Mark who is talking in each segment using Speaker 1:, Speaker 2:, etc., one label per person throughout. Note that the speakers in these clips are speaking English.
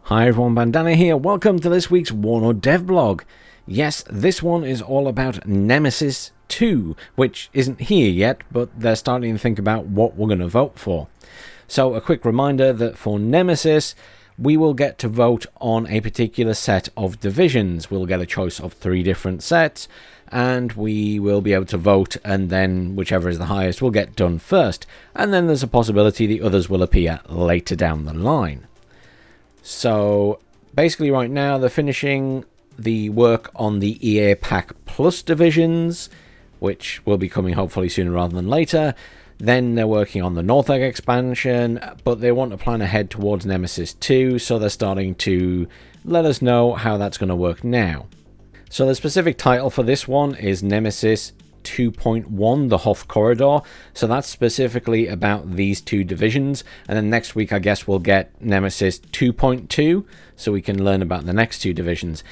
Speaker 1: Hi everyone, Bandanner here. Welcome to this week's WARNO Dev Blog. Yes, this one is all about Nemesis 2, which isn't here yet, but they're starting to think about what we're going to vote for. So a quick reminder that for Nemesis, we will get to vote on a particular set of divisions. We'll get a choice of 3 different sets, and we will be able to vote, and then whichever is the highest will get done first. And then there's a possibility the others will appear later down the line. So basically right now they're finishing the work on the EA Pack Plus divisions, which will be coming hopefully sooner rather than later. Then they're working on the North Egg expansion, but they want to plan ahead towards Nemesis 2, so they're starting to let us know how that's going to work now. So the specific title for this one is Nemesis 2.1, the Hof Corridor. So that's specifically about these 2 divisions. And then next week, I guess we'll get Nemesis 2.2, so we can learn about the next 2 divisions.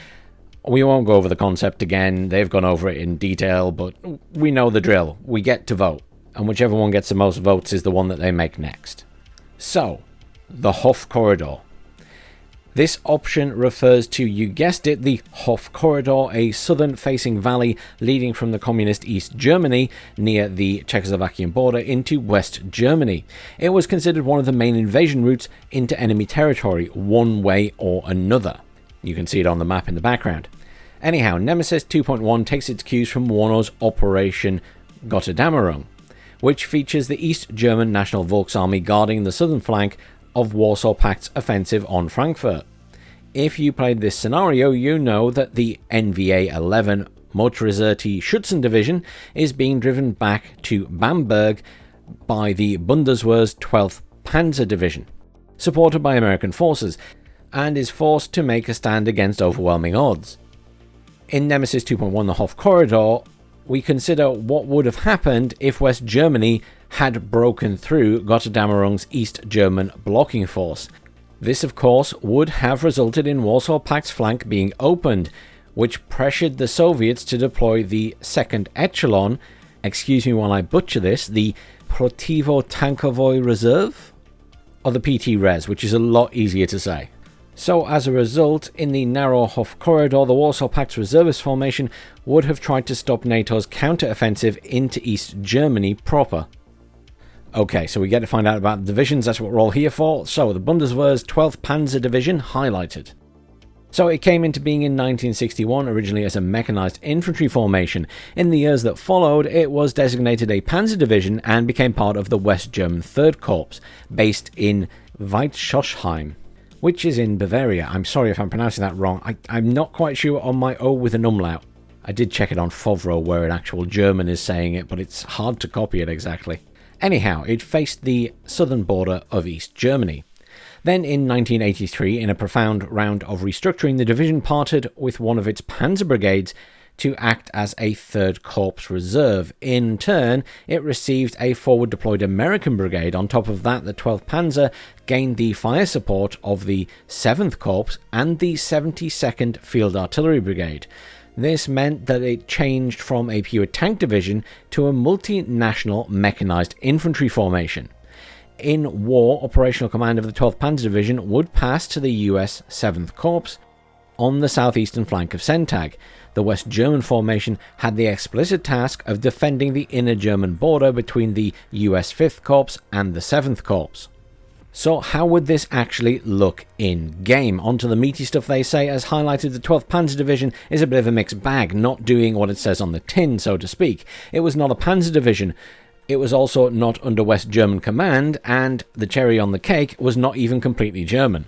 Speaker 1: We won't go over the concept again. They've gone over it in detail, but we know the drill. We get to vote, and whichever one gets the most votes is the one that they make next. So, the Hof Corridor. This option refers to, you guessed it, the Hof Corridor, a southern-facing valley leading from the communist East Germany near the Czechoslovakian border into West Germany. It was considered one of the main invasion routes into enemy territory, one way or another. You can see it on the map in the background. Anyhow, Nemesis 2.1 takes its cues from Warno's Operation Gotterdammerung, which features the East German National Volksarmy guarding the southern flank of Warsaw Pact's offensive on Frankfurt. If you played this scenario, you know that the NVA 11 Motorisiertes Schützen Division is being driven back to Bamberg by the Bundeswehr's 12th Panzer Division, supported by American forces, and is forced to make a stand against overwhelming odds. In Nemesis 2.1 the Hof Corridor, we consider what would have happened if West Germany had broken through Gotterdammerung's East German blocking force. This, of course, would have resulted in Warsaw Pact's flank being opened, which pressured the Soviets to deploy the second echelon, excuse me while I butcher this, the Protivo-Tankovoy Reserve, or the PT-Res, which is a lot easier to say. So as a result, in the narrow Hof Corridor, the Warsaw Pact's reservist formation would have tried to stop NATO's counter-offensive into East Germany proper. Okay, so we get to find out about the divisions, that's what we're all here for. So, the Bundeswehr's 12th Panzer Division highlighted. So it came into being in 1961, originally as a mechanized infantry formation. In the years that followed, it was designated a Panzer Division and became part of the West German 3rd Corps, based in Weizschosheim, which is in Bavaria. I'm sorry if I'm pronouncing that wrong. I'm not quite sure on my O with an umlaut. I did check it on Fovro where an actual German is saying it, but it's hard to copy it exactly. Anyhow, it faced the southern border of East Germany. Then in 1983, in a profound round of restructuring, the division parted with one of its panzer brigades to act as a 3rd Corps reserve. In turn, it received a forward-deployed American brigade. On top of that, the 12th Panzer gained the fire support of the 7th Corps and the 72nd Field Artillery Brigade. This meant that it changed from a pure tank division to a multinational mechanized infantry formation. In war, operational command of the 12th Panzer Division would pass to the US 7th Corps on the southeastern flank of Sentag. The West German formation had the explicit task of defending the inner German border between the US 5th Corps and the 7th Corps. So how would this actually look in-game? Onto the meaty stuff they say. As highlighted, the 12th Panzer Division is a bit of a mixed bag, not doing what it says on the tin, so to speak. It was not a Panzer Division. It was also not under West German command, and the cherry on the cake was not even completely German.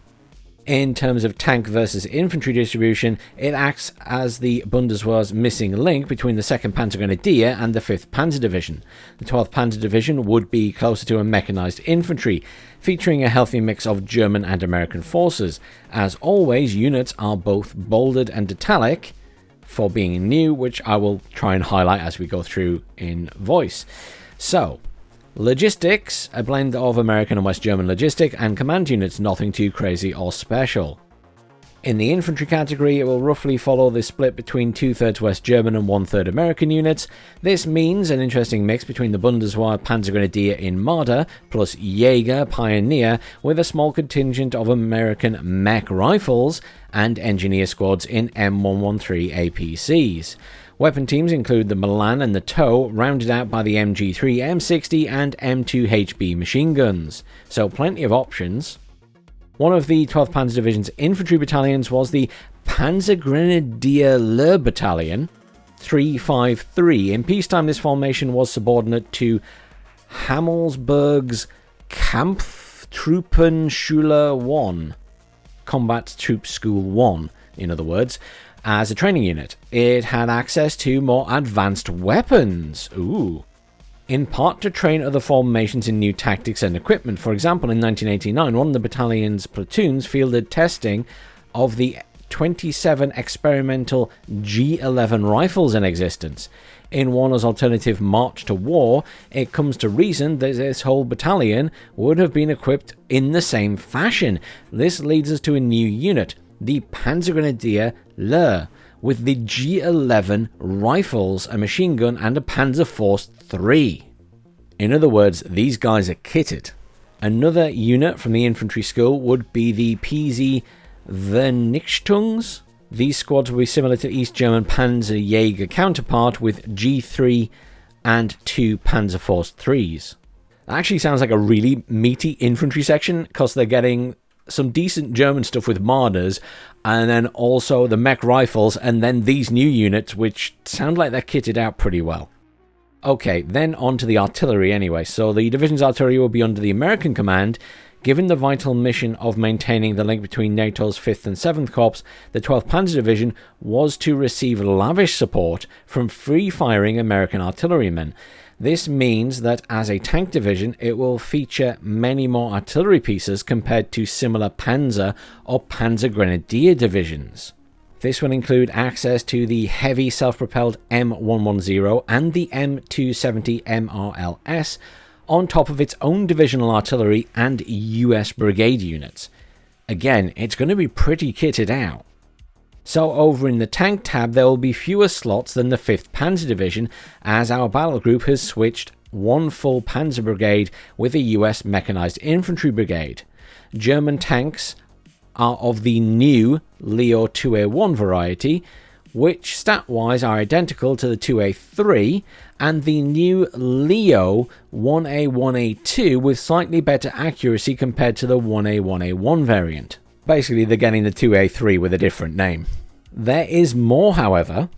Speaker 1: In terms of tank versus infantry distribution, it acts as the Bundeswehr's missing link between the 2nd Panzergrenadier and the 5th Panzer Division. The 12th Panzer Division would be closer to a mechanized infantry, featuring a healthy mix of German and American forces. As always, units are both bolded and italic for being new, which I will try and highlight as we go through in voice. So, logistics, a blend of American and West German logistic and command units, nothing too crazy or special. In the infantry category, it will roughly follow the split between 2/3 West German and 1/3 American units. This means an interesting mix between the Bundeswehr Panzergrenadier in Marder plus Jaeger Pioneer with a small contingent of American mech rifles and engineer squads in M113 APCs. Weapon teams include the Milan and the TOW, rounded out by the MG3, M60 and M2 HB machine guns. So plenty of options. One of the 12th Panzer Division's infantry battalions was the Panzergrenadier Lehr Battalion 353. In peacetime, this formation was subordinate to Hammelsburg's Kampftruppenschule 1, Combat Troop School 1, in other words, as a training unit. It had access to more advanced weapons. Ooh. In part to train other formations in new tactics and equipment. For example, in 1989, one of the battalion's platoons fielded testing of the 27 experimental G11 rifles in existence. In Warner's alternative March to War, it comes to reason that this whole battalion would have been equipped in the same fashion. This leads us to a new unit, the Panzergrenadier Lehr, with the G11 rifles, a machine gun, and a Panzerfaust 3. In other words, these guys are kitted. Another unit from the infantry school would be the PZ Vernichtungs. These squads will be similar to East German Panzerjäger counterpart with G3 and 2 Panzerfaust 3s. That actually sounds like a really meaty infantry section because they're getting some decent German stuff with Marders, and then also the mech rifles, and then these new units, which sound like they're kitted out pretty well. Okay, then on to the artillery anyway. So the division's artillery will be under the American command. Given the vital mission of maintaining the link between NATO's 5th and 7th Corps, the 12th Panzer Division was to receive lavish support from free-firing American artillerymen. This means that as a tank division, it will feature many more artillery pieces compared to similar Panzer or Panzer Grenadier divisions. This will include access to the heavy self-propelled M110 and the M270 MRLS, on top of its own divisional artillery and US brigade units. Again, it's going to be pretty kitted out. So over in the tank tab, there will be fewer slots than the 5th Panzer Division, as our battle group has switched one full Panzer Brigade with a US mechanized infantry brigade. German tanks are of the new Leo 2A1 variety, which stat-wise are identical to the 2A3, and the new Leo 1A1A2 with slightly better accuracy compared to the 1A1A1 variant. Basically, they're getting the 2A3 with a different name. There is more, however.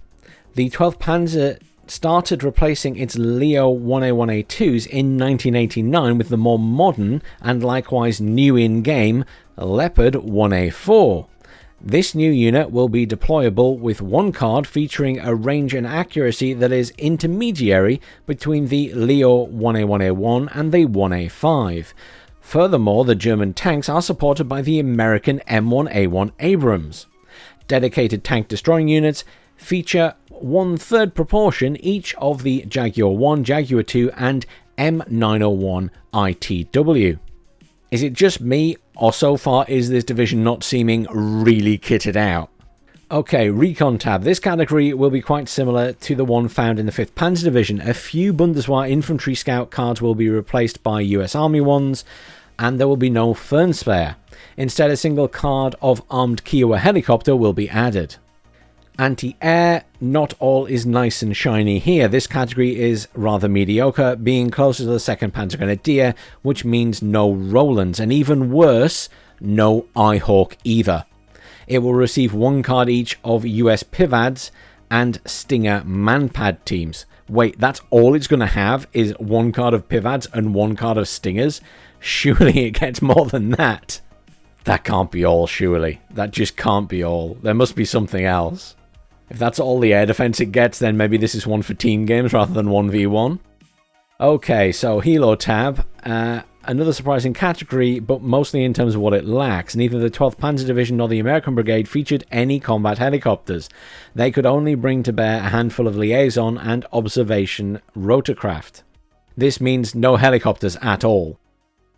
Speaker 1: The 12th Panzer started replacing its Leo 1A1A2s in 1989 with the more modern and likewise new in-game Leopard 1A4. This new unit will be deployable with one card featuring a range and accuracy that is intermediary between the Leo 1A1A1 and the 1A5. Furthermore, the German tanks are supported by the American M1A1 Abrams. Dedicated tank destroying units feature 1/3 proportion each of the Jaguar 1, Jaguar 2 and M901 ITW. Is it just me, or so far is this division not seeming really kitted out? Okay, Recon tab. This category will be quite similar to the one found in the 5th Panzer Division. A few Bundeswehr infantry scout cards will be replaced by US Army ones, and there will be no Fernspare. Instead, a single card of armed Kiowa helicopter will be added. Anti-air, not all is nice and shiny here. This category is rather mediocre, being closer to the 2nd Panzer Grenadier, which means no Rolands, and even worse, no Eyehawk either. It will receive one card each of US Pivads and Stinger Manpad teams. Wait, that's all it's going to have is one card of Pivads and one card of Stingers? Surely it gets more than that. That can't be all, surely. That just can't be all. There must be something else. If that's all the air defense it gets, then maybe this is one for team games rather than 1v1. Okay, so Helo tab. Another surprising category, but mostly in terms of what it lacks. Neither the 12th Panzer Division nor the American Brigade featured any combat helicopters. They could only bring to bear a handful of liaison and observation rotorcraft. This means no helicopters at all.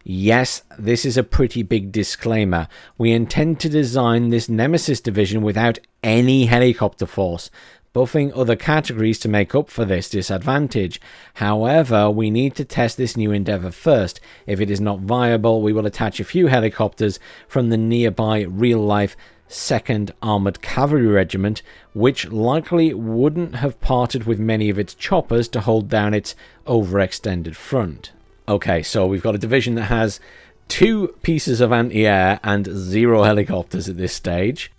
Speaker 1: Yes, this is a pretty big disclaimer. We intend to design this Nemesis division without any helicopter force, buffing other categories to make up for this disadvantage. However, we need to test this new endeavour first. If it is not viable, we will attach a few helicopters from the nearby real-life 2nd Armoured Cavalry Regiment, which likely wouldn't have parted with many of its choppers to hold down its overextended front. Okay, so we've got a division that has 2 pieces of anti-air and 0 helicopters at this stage.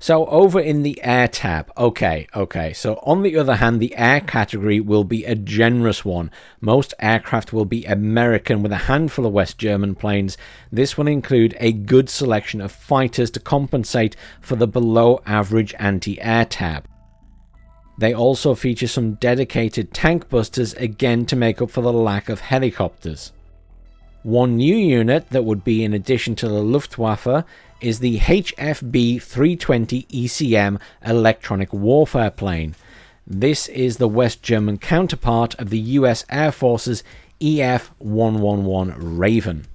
Speaker 1: So over in the air tab, okay, so on the other hand, the air category will be a generous one. Most aircraft will be American with a handful of West German planes. This will include a good selection of fighters to compensate for the below average anti-air tab. They also feature some dedicated tank busters, again to make up for the lack of helicopters. One new unit that would be in addition to the Luftwaffe is the HFB 320 ECM electronic warfare plane. This is the West German counterpart of the US Air Force's EF-111 Raven.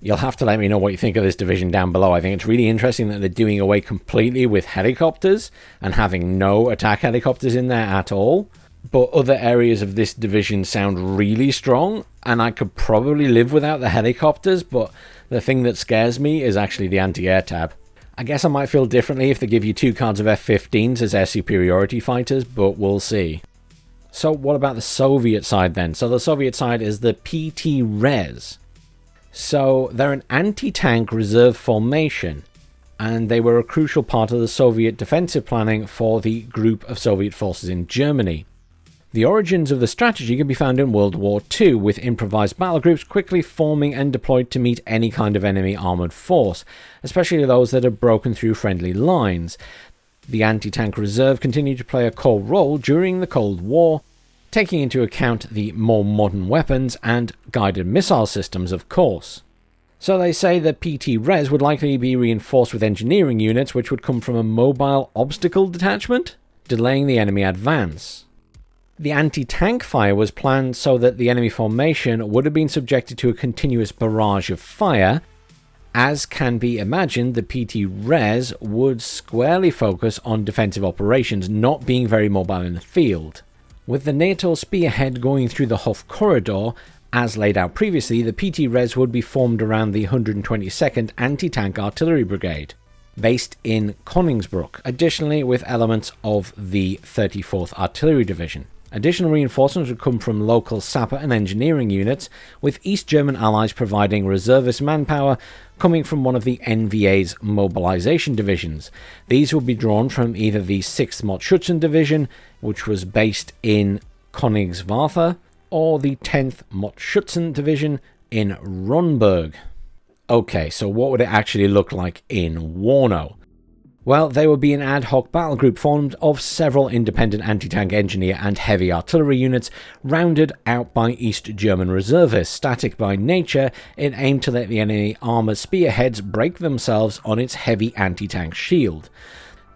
Speaker 1: You'll have to let me know what you think of this division down below. I think it's really interesting that they're doing away completely with helicopters and having no attack helicopters in there at all. But other areas of this division sound really strong, and I could probably live without the helicopters, but the thing that scares me is actually the anti-air tab. I guess I might feel differently if they give you 2 cards of F-15s as air superiority fighters, but we'll see. So what about the Soviet side then? So the Soviet side is the PT Res. So they're an anti-tank reserve formation, and they were a crucial part of the Soviet defensive planning for the group of Soviet forces in Germany. The origins of the strategy can be found in World War II, with improvised battle groups quickly forming and deployed to meet any kind of enemy armoured force, especially those that had broken through friendly lines. The anti-tank reserve continued to play a core role during the Cold War, taking into account the more modern weapons and guided missile systems, of course. So they say that PT Res would likely be reinforced with engineering units which would come from a mobile obstacle detachment, delaying the enemy advance. The anti-tank fire was planned so that the enemy formation would have been subjected to a continuous barrage of fire. As can be imagined, the PT Res would squarely focus on defensive operations, not being very mobile in the field. With the NATO spearhead going through the Hof corridor, as laid out previously, the PT Res would be formed around the 122nd Anti-Tank Artillery Brigade, based in Königsbruck, additionally with elements of the 34th Artillery Division. Additional reinforcements would come from local sapper and engineering units, with East German allies providing reservist manpower coming from one of the NVA's mobilization divisions. These would be drawn from either the 6th Motschützen Division, which was based in Königswartha, or the 10th Motschützen Division in Ronberg. Okay, so what would it actually look like in WARNO? Well, they would be an ad hoc battle group formed of several independent anti-tank engineer and heavy artillery units, rounded out by East German reservists. Static by nature, it aimed to let the enemy armoured spearheads break themselves on its heavy anti-tank shield.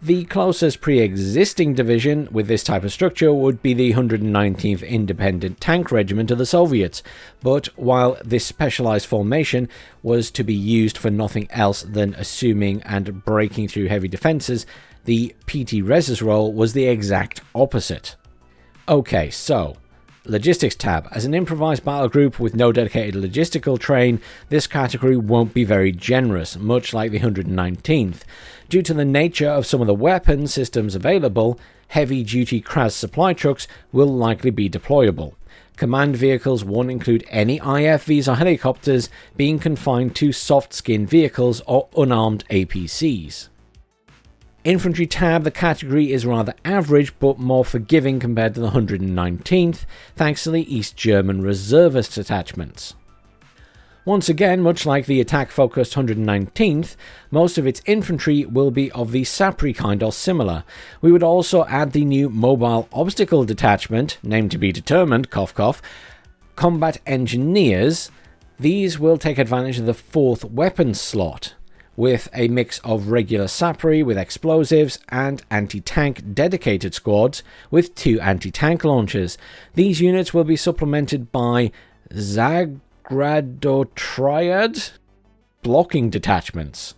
Speaker 1: The closest pre-existing division with this type of structure would be the 119th Independent Tank Regiment of the Soviets, but while this specialized formation was to be used for nothing else than assuming and breaking through heavy defenses, the PT Res's role was the exact opposite. Okay, so Logistics tab. As an improvised battle group with no dedicated logistical train, this category won't be very generous, much like the 119th. Due to the nature of some of the weapon systems available, heavy-duty CRAS supply trucks will likely be deployable. Command vehicles won't include any IFVs or helicopters, being confined to soft-skin vehicles or unarmed APCs. Infantry tab, the category is rather average but more forgiving compared to the 119th, thanks to the East German reservist attachments. Once again, much like the attack-focused 119th, most of its infantry will be of the Sapri kind or similar. We would also add the new Mobile Obstacle Detachment, named to be determined, cough cough, Combat Engineers. These will take advantage of the 4th weapons slot, with a mix of regular Sapri with explosives and anti-tank dedicated squads with 2 anti-tank launchers. These units will be supplemented by Zagradotriad blocking detachments.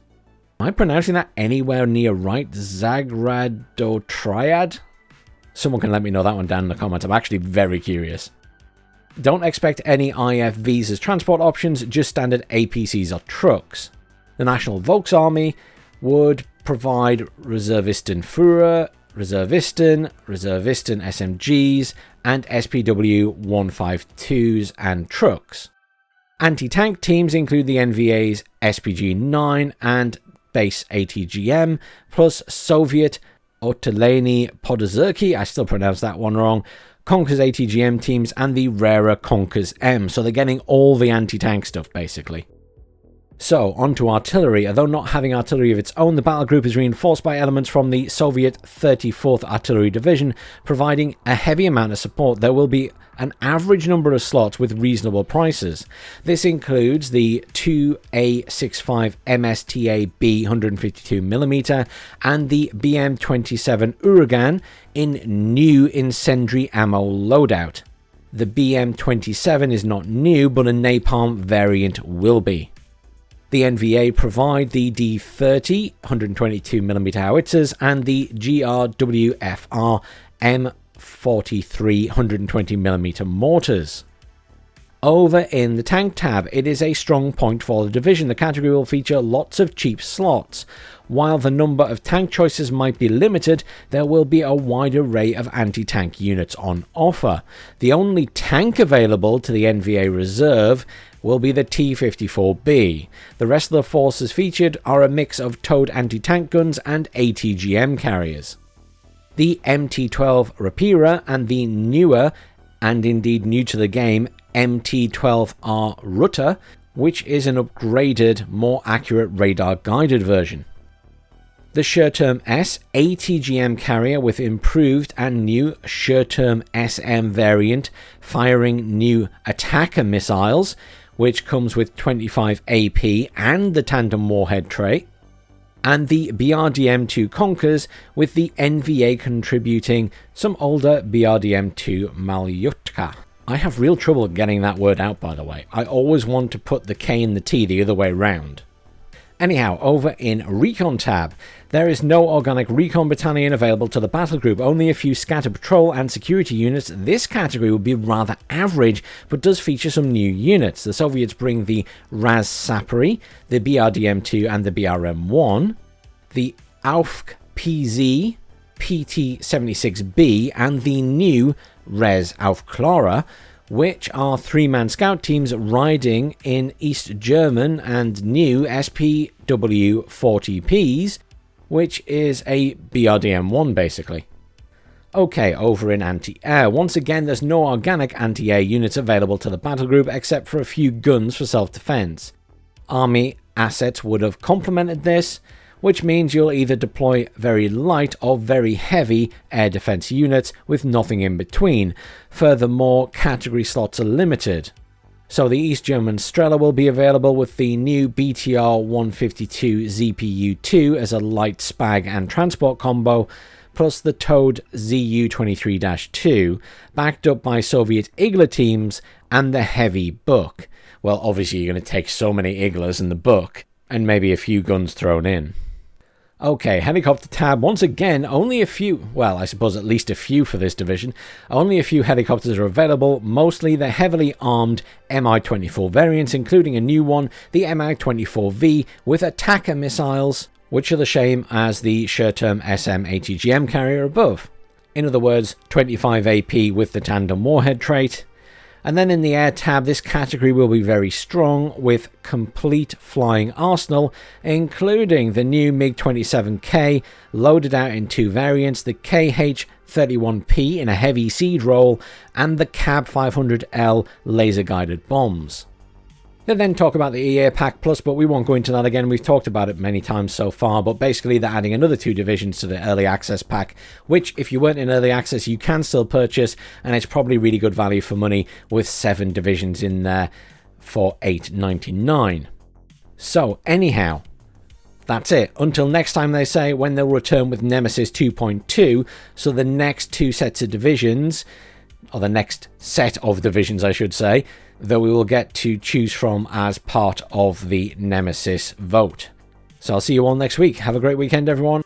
Speaker 1: Am I pronouncing that anywhere near right? Zagradotriad? Someone can let me know that one down in the comments. I'm actually very curious. Don't expect any IFVs as transport options, just standard APCs or trucks. The National Volksarmee would provide Reservisten Führer, Reservisten SMGs, and SPW 152s and trucks. Anti-tank teams include the NVA's SPG-9 and base ATGM, plus Soviet Oteleni Podozerki, I still pronounce that one wrong, Konkurs ATGM teams, and the rarer Konkurs M. So they're getting all the anti-tank stuff, basically. So, on to artillery. Although not having artillery of its own, the battle group is reinforced by elements from the Soviet 34th Artillery Division, providing a heavy amount of support. There will be an average number of slots with reasonable prices. This includes the 2A65 MSTA B 152mm and the BM27 Uragan in new incendiary ammo loadout. The BM27 is not new, but a napalm variant will be. The NVA provide the D30 122mm howitzers and the GRWFR M43 120mm mortars. Over in the tank tab, it is a strong point for the division. The category will feature lots of cheap slots. While the number of tank choices might be limited, there will be a wide array of anti-tank units on offer. The only tank available to the NVA reserve will be the T-54B. The rest of the forces featured are a mix of towed anti-tank guns and ATGM carriers. The MT-12 Rapira and the newer, and indeed new to the game, MT-12R Rutter, which is an upgraded, more accurate radar-guided version. The Sherterm S ATGM carrier with improved and new Sherterm SM variant, firing new attacker missiles, which comes with 25 AP and the tandem warhead tray, and the BRDM-2 Konkurs with the NVA contributing some older BRDM-2 Malyutka. I have real trouble getting that word out, by the way. I always want to put the K and the T the other way round. Anyhow, over in Recon tab, there is no organic recon battalion available to the battle group, only a few scatter patrol and security units. This category will be rather average, but does feature some new units. The Soviets bring the Raz Sapori, the BRDM-2 and the BRM-1, the Aufk PZ, PT-76B and the new Res Aufklärer, which are three-man scout teams riding in East German and new SPW-40Ps, which is a BRDM-1 basically. Okay, over in anti-air. Once again, there's no organic anti-air units available to the battle group except for a few guns for self-defense. Army assets would have complemented this, which means you'll either deploy very light or very heavy air defense units with nothing in between. Furthermore, category slots are limited. So the East German Strela will be available with the new BTR 152 ZPU-2 as a light spag and transport combo, plus the towed ZU-23-2, backed up by Soviet Igla teams and the heavy Buk. Well, obviously you're going to take so many Iglas in the Buk, and maybe a few guns thrown in. Okay, helicopter tab. Once again, only a few, well, I suppose at least a few for this division. Only a few helicopters are available, mostly the heavily armed Mi-24 variants, including a new one, the Mi-24V, with attacker missiles, which are the same as the Sherterm SM ATGM carrier above. In other words, 25 AP with the tandem warhead trait. And then in the air tab, this category will be very strong with complete flying arsenal, including the new MiG-27K loaded out in two variants, the KH-31P in a heavy seed roll and the CAB-500L laser-guided bombs. They then talk about the EA Pack Plus, but we won't go into that again. We've talked about it many times so far, but basically they're adding another 2 divisions to the Early Access Pack, which if you weren't in Early Access you can still purchase, and it's probably really good value for money with 7 divisions in there for $8.99. So anyhow, that's it. Until next time, they say, when they'll return with Nemesis 2.2, so the next 2 sets of divisions, or the next set of divisions I should say, that we will get to choose from as part of the Nemesis vote. So I'll see you all next week. Have a great weekend, everyone.